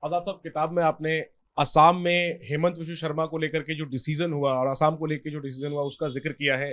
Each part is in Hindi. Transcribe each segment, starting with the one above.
आजाद साहब, किताब में आपने असम में हेमंत विश्व शर्मा को लेकर के जो डिसीजन हुआ और असम को लेकर जो डिसीजन हुआ उसका जिक्र किया है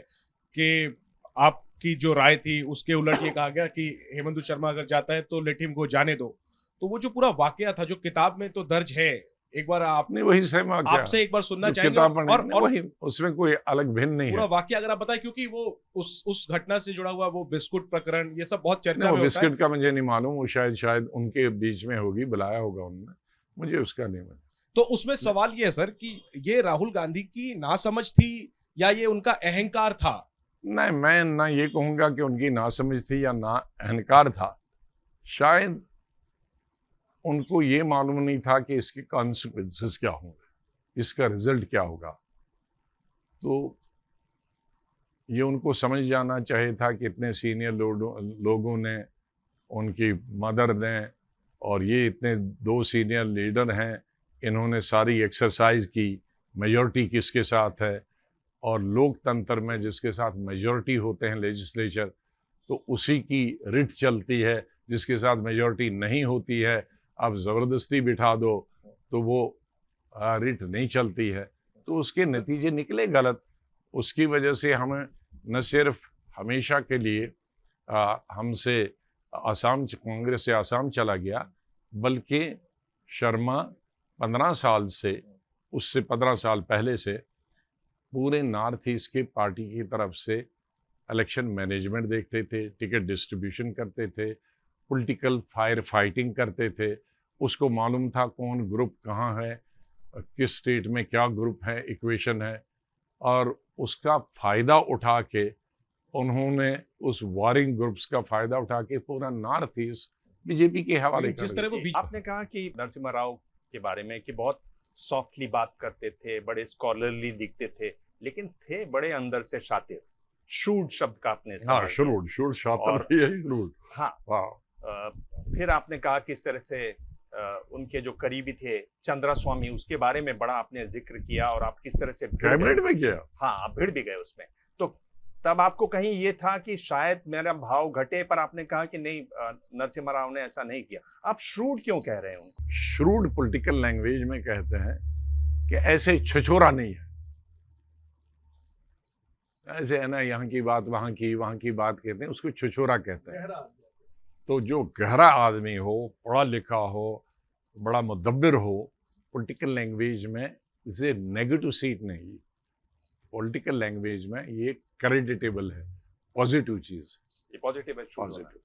कि आपकी जो राय थी उसके उलट ये कहा गया कि हेमंत विश्व शर्मा अगर जाता है तो लेट हिम गो, जाने दो। तो वो जो पूरा वाकया था जो किताब में तो दर्ज है, एक बार आपने वही सेम आपसे एक बार सुनना चाहेंगे और वही, उसमें कोई अलग भिन्न नहीं पूरा है। वाकया अगर आप बताएं, क्योंकि वो उस घटना से जुड़ा हुआ वो बिस्कुट प्रकरण ये सब बहुत चर्चा में होता है। बिस्कुट का मुझे नहीं मालूम, वो शायद उनके बीच में होगी, बुलाया होगा उन्होंने, मुझे उसका नहीं मालूम। तो उसमें सवाल ये है सर कि ये राहुल गांधी की नासमझ थी या ये उनका अहंकार था? नहीं, मैं ना ये कहूंगा कि उनकी नासमझ थी या ना अहंकार था। शायद उनको ये मालूम नहीं था कि इसके कॉन्सिक्वेंसेस क्या होंगे, इसका रिजल्ट क्या होगा। तो ये उनको समझ जाना चाहिए था कि इतने सीनियर लोगों ने, उनकी मदर ने, और ये इतने 2 सीनियर लीडर हैं, इन्होंने सारी एक्सरसाइज की, मेजॉरिटी किसके साथ है, और लोकतंत्र में जिसके साथ मेजॉरिटी होते हैं लेजिस्लेचर, तो उसी की रिट चलती है। जिसके साथ मेजॉरिटी नहीं होती है, अब ज़बरदस्ती बिठा दो तो वो रिट नहीं चलती है। तो उसके नतीजे निकले गलत। उसकी वजह से हमें न सिर्फ हमेशा के लिए हमसे असम, कांग्रेस से असम चला गया, बल्कि शर्मा 15 साल से, उससे 15 साल पहले से पूरे नॉर्थ ईस्ट की पार्टी की तरफ से इलेक्शन मैनेजमेंट देखते थे, टिकट डिस्ट्रीब्यूशन करते थे, पॉलिटिकल फायर फाइटिंग करते थे। उसको मालूम था कौन ग्रुप कहाँ है, किस स्टेट में क्या ग्रुप है, इक्वेशन है, और उसका फ़ायदा उठा के उन्होंने उस वारिंग ग्रुप्स का फ़ायदा उठा के पूरा नॉर्थ ईस्ट बीजेपी के हवाले कर जिस तरह वो आपने कहा कि नरसिम्हा राव के बारे में कि बहुत सॉफ्टली बात करते थे, बड़े स्कॉलरली दिखते थे, लेकिन थे बड़े अंदर से शातिर। शूड शब्द का आपने शूड शातिर यही शूड। हाँ, फिर आपने कहा किस तरह से उनके जो करीबी थे चंद्रा स्वामी, उसके बारे में बड़ा आपने जिक्र किया, और आप किस तरह से कैबिनेट में किया। हाँ, आप भिड़ भी गए उसमें। तो तब आपको कहीं ये था कि शायद मेरा भाव घटे, पर आपने कहा कि नहीं, नरसिम्हा राव ने ऐसा नहीं किया। आप श्रूड क्यों कह रहे हो? श्रूड पॉलिटिकल लैंग्वेज में कहते हैं कि ऐसे छछोरा नहीं है, ऐसे है ना, यहाँ की बात वहाँ की बात कहते हैं, उसको छछोरा कहते हैं। तो जो गहरा आदमी हो, पढ़ा लिखा हो, बड़ा मुदब्बिर हो, पॉलिटिकल लैंग्वेज में इसे नेगेटिव सीट नहीं, पॉलिटिकल लैंग्वेज में ये क्रेडिटेबल है, पॉजिटिव चीज। ये पॉजिटिव है, पॉजिटिव,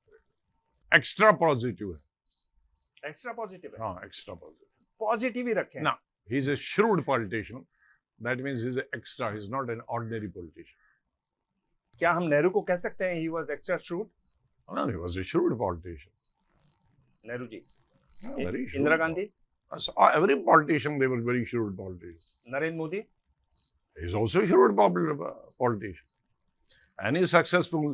एक्स्ट्रा पॉजिटिव है। एक्स्ट्रा पॉजिटिव है, हाँ, एक्स्ट्रा पॉजिटिव, पॉजिटिव ही रखें ना। He is a shrewd politician, that means he is extra, he is not an ordinary politician. क्या हम नेहरू को कह सकते हैं he was extra shrewd? No, he was a shrewd politician. Nehru ji, very shrewd. Indira Gandhi, every politician, they were very shrewd politicians. Narendra Modi, he is also a shrewd politician. Any successful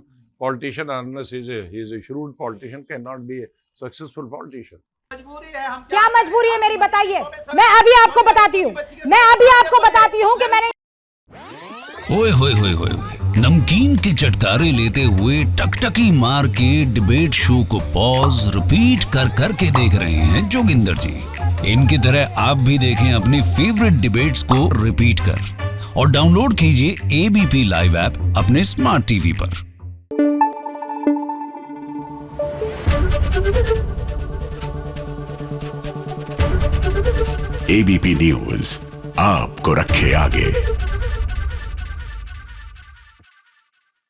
politician, unless he is a shrewd politician, cannot be a successful politician. क्या मजबूरी है मेरी, बताइए। मैं अभी आपको बताती हूँ कि मैंने ओए होए होए होए, नमकीन के चटकारे लेते हुए टकटकी मार के डिबेट शो को पॉज रिपीट कर करके देख रहे हैं जोगिंदर जी। इनकी तरह आप भी देखें अपनी फेवरेट डिबेट्स को रिपीट कर, और डाउनलोड कीजिए एबीपी लाइव ऐप अपने स्मार्ट टीवी पर। एबीपी न्यूज आपको रखे आगे।